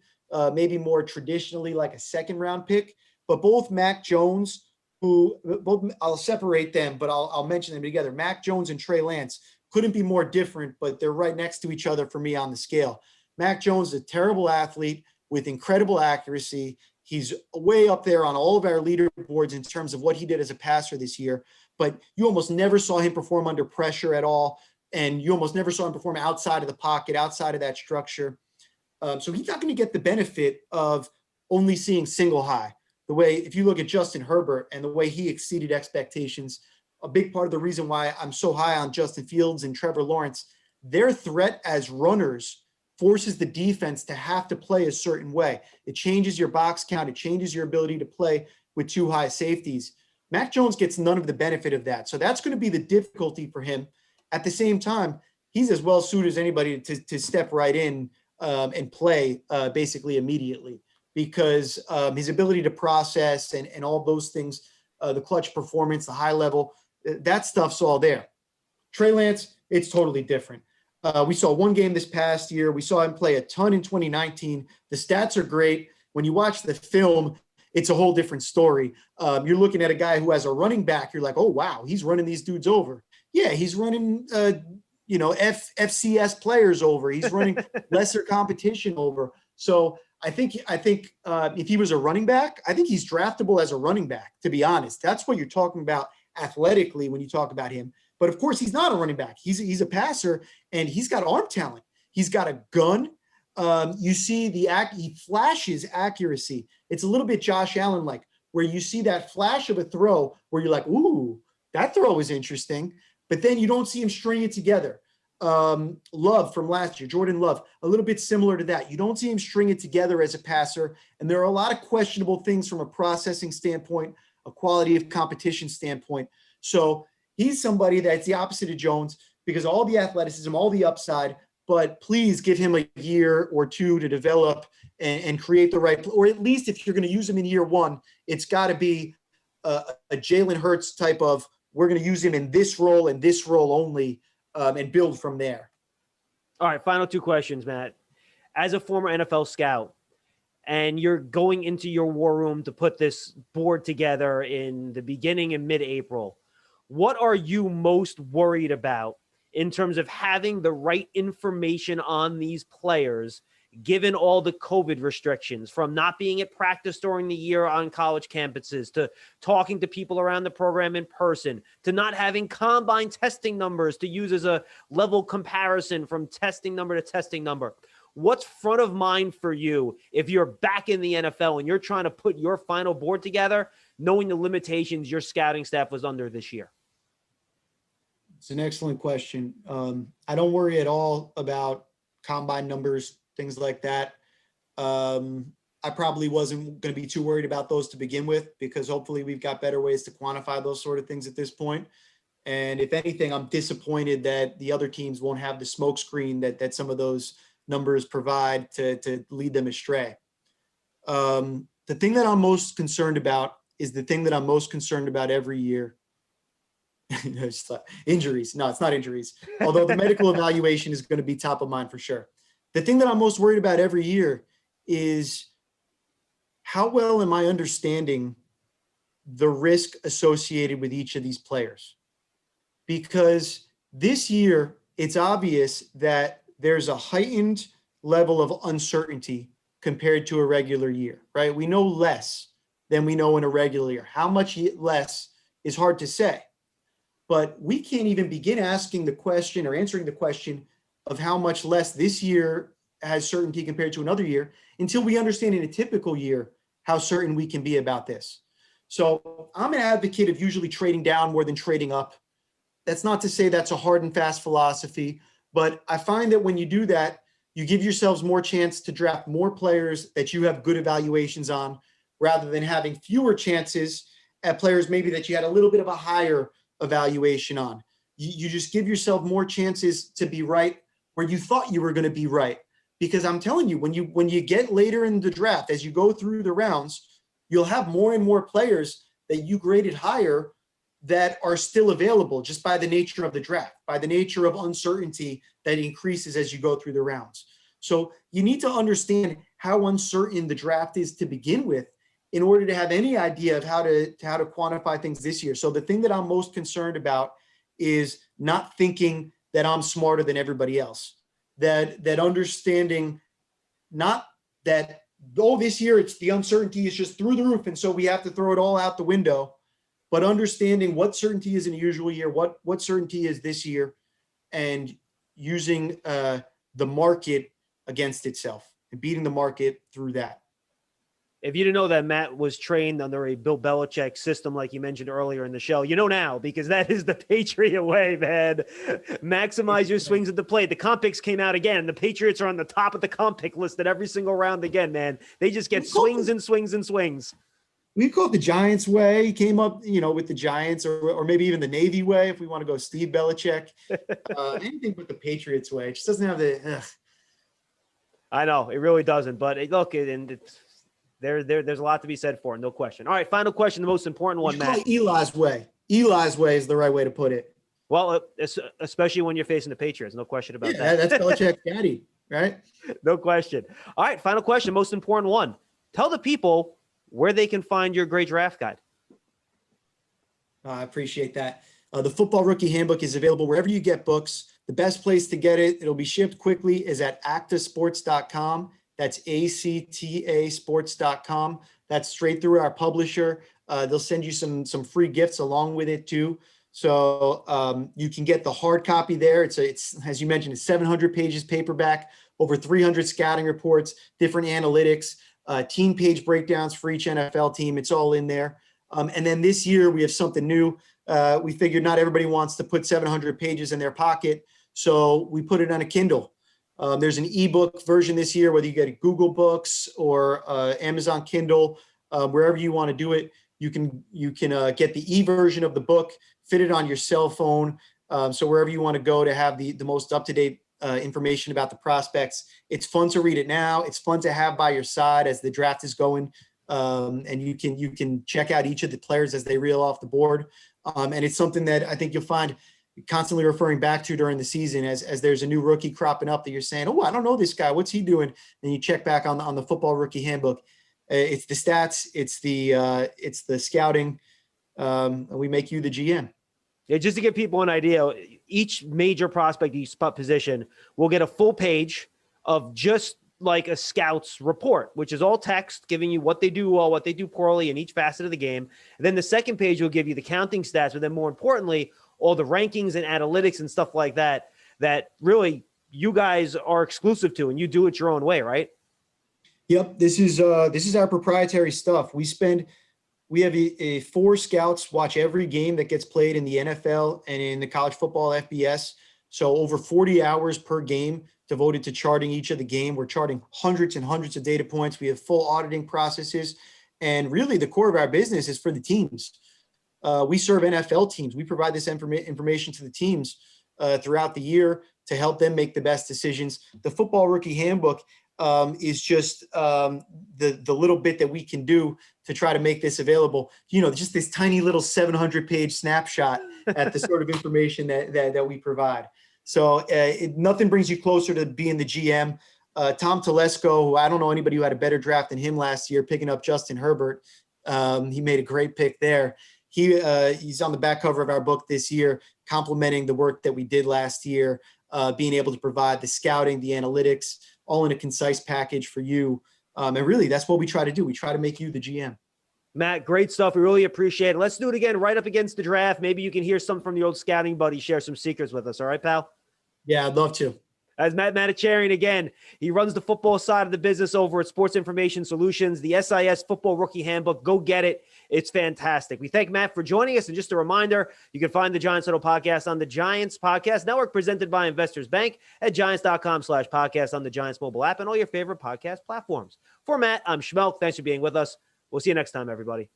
maybe more traditionally like a second round pick. But both Mac Jones, I'll separate them, but I'll mention them together. Mac Jones and Trey Lance couldn't be more different, but they're right next to each other for me on the scale. Mac Jones is a terrible athlete with incredible accuracy. He's way up there on all of our leaderboards in terms of what he did as a passer this year, but you almost never saw him perform under pressure at all. And you almost never saw him perform outside of the pocket, outside of that structure. So he's not going to get the benefit of only seeing single high. The way, if you look at Justin Herbert and the way he exceeded expectations, a big part of the reason why I'm so high on Justin Fields and Trevor Lawrence, their threat as runners forces the defense to have to play a certain way. It changes your box count. It changes your ability to play with 2 high safeties. Mac Jones gets none of the benefit of that. So that's going to be the difficulty for him. At the same time, he's as well suited as anybody to step right in and play basically immediately, because his ability to process and all those things, the clutch performance, the high level, that stuff's all there. Trey Lance, it's totally different. We saw one game this past year. We saw him play a ton in 2019. The stats are great. When you watch the film, it's a whole different story. You're looking at a guy who has a running back. You're like, oh, wow, he's running these dudes over. Yeah, he's running, FCS players over. He's running lesser competition over. So I think if he was a running back, I think he's draftable as a running back, to be honest. That's what you're talking about athletically when you talk about him. But of course, he's not a running back. He's a passer, and he's got arm talent. He's got a gun. You see he flashes accuracy. It's a little bit Josh Allen-like, where you see that flash of a throw where you're like, ooh, that throw is interesting. But then you don't see him string it together. Love from last year, Jordan Love, a little bit similar to that. You don't see him string it together as a passer. And there are a lot of questionable things from a processing standpoint, a quality of competition standpoint. So he's somebody that's the opposite of Jones, because all the athleticism, all the upside, but please give him a year or 2 to develop and create the right, or at least if you're going to use him in year 1, it's got to be a Jalen Hurts type of, we're going to use him in this role and this role only, and build from there. All right, final 2 questions, Matt. As a former NFL scout, and you're going into your war room to put this board together in the beginning and mid-April, what are you most worried about in terms of having the right information on these players, given all the COVID restrictions, from not being at practice during the year on college campuses, to talking to people around the program in person, to not having combine testing numbers to use as a level comparison from testing number to testing number? What's front of mind for you if you're back in the NFL and you're trying to put your final board together, knowing the limitations your scouting staff was under this year? It's an excellent question. I don't worry at all about combine numbers, things like that. I probably wasn't going to be too worried about those to begin with, because hopefully we've got better ways to quantify those sort of things at this point. And if anything, I'm disappointed that the other teams won't have the smoke screen that some of those numbers provide to lead them astray. The thing that I'm most concerned about is the thing that I'm most concerned about every year. Injuries. No, it's not injuries. Although the medical evaluation is going to be top of mind for sure. The thing that I'm most worried about every year is how well am I understanding the risk associated with each of these players? Because this year, it's obvious that there's a heightened level of uncertainty compared to a regular year, right? We know less than we know in a regular year. How much less is hard to say. But we can't even begin asking the question or answering the question of how much less this year has certainty compared to another year until we understand in a typical year how certain we can be about this. So I'm an advocate of usually trading down more than trading up. That's not to say that's a hard and fast philosophy, but I find that when you do that, You give yourselves more chance to draft more players that you have good evaluations on, rather than having fewer chances at players maybe that you had a little bit of a higher evaluation on. You just give yourself more chances to be right where you thought you were going to be right. Because I'm telling you, when you get later in the draft, as you go through the rounds, you'll have more and more players that you graded higher that are still available just by the nature of the draft, by the nature of uncertainty that increases as you go through the rounds. So you need to understand how uncertain the draft is to begin with in order to have any idea of how to quantify things this year. So the thing that I'm most concerned about is not thinking that I'm smarter than everybody else, that understanding not that, oh, this year it's the uncertainty is just through the roof, and so we have to throw it all out the window, but understanding what certainty is in a usual year, what certainty is this year, and using the market against itself and beating the market through that. If you didn't know that Matt was trained under a Bill Belichick system, like you mentioned earlier in the show, you know now, because that is the Patriot way, man. Maximize your swings at the plate. The comp picks came out again. The Patriots are on the top of the comp pick list at every single round again, man. They just get swings and swings and swings. We call it the Giants way. He came up, with the Giants, or maybe even the Navy way, if we want to go Steve Belichick. Anything but the Patriots way. It just doesn't have the. I know it really doesn't. But there's a lot to be said for it, no question. All right, final question, the most important one, Matt. Eli's way. Eli's way is the right way to put it. Well, especially when you're facing the Patriots, no question about that. That's Belichick's daddy, right? No question. All right, final question, most important one. Tell the people where they can find your great draft guide. I appreciate that. The Football Rookie Handbook is available wherever you get books. The best place to get it, it'll be shipped quickly, is at actasports.com. That's actasports.com. That's straight through our publisher. They'll send you some free gifts along with it too. So you can get the hard copy there. It's as you mentioned, it's 700 pages paperback, over 300 scouting reports, different analytics, team page breakdowns for each NFL team. It's all in there. And then this year we have something new. We figured not everybody wants to put 700 pages in their pocket, so we put it on a Kindle. There's an ebook version this year, whether you get Google Books or Amazon Kindle, wherever you want to do it. You can get the e-version of the book, fit it on your cell phone. So wherever you want to go to have the most up-to-date information about the prospects. It's fun to read it now. It's fun to have by your side as the draft is going. And you can check out each of the players as they reel off the board. And it's something that I think you'll find constantly referring back to during the season as there's a new rookie cropping up that you're saying, oh, I don't know this guy. What's he doing? And you check back on the Football Rookie Handbook. It's the stats. It's the scouting. And we make you the GM. Yeah, just to give people an idea, each major prospect, each spot position will get a full page of just like a scout's report, which is all text giving you what they do well, what they do poorly in each facet of the game. And then the second page will give you the counting stats, but then more importantly, all the rankings and analytics and stuff like that really you guys are exclusive to, and you do it your own way, right? Yep. This is our proprietary stuff. We have a 4 scouts watch every game that gets played in the NFL and in the college football FBS. So over 40 hours per game devoted to charting each of the game. We're charting hundreds and hundreds of data points. We have full auditing processes. And really the core of our business is for the teams. We serve NFL teams. We provide this information to the teams throughout the year to help them make the best decisions. The Football Rookie Handbook is just the little bit that we can do to try to make this available. Just this tiny little 700-page snapshot at the sort of information that we provide. So nothing brings you closer to being the GM. Tom Telesco, who I don't know anybody who had a better draft than him last year, picking up Justin Herbert. He made a great pick there. He's on the back cover of our book this year, complimenting the work that we did last year, being able to provide the scouting, the analytics, all in a concise package for you. And really, that's what we try to do. We try to make you the GM. Matt, great stuff. We really appreciate it. Let's do it again right up against the draft. Maybe you can hear some from the old scouting buddy, share some secrets with us. All right, pal? Yeah, I'd love to. As Matt Manocherian, again, he runs the football side of the business over at Sports Information Solutions, the SIS Football Rookie Handbook. Go get it. It's fantastic. We thank Matt for joining us. And just a reminder, you can find the Giants Huddle podcast on the Giants Podcast Network, presented by Investors Bank at giants.com/podcast on the Giants mobile app and all your favorite podcast platforms. For Matt, I'm Schmeelk. Thanks for being with us. We'll see you next time, everybody.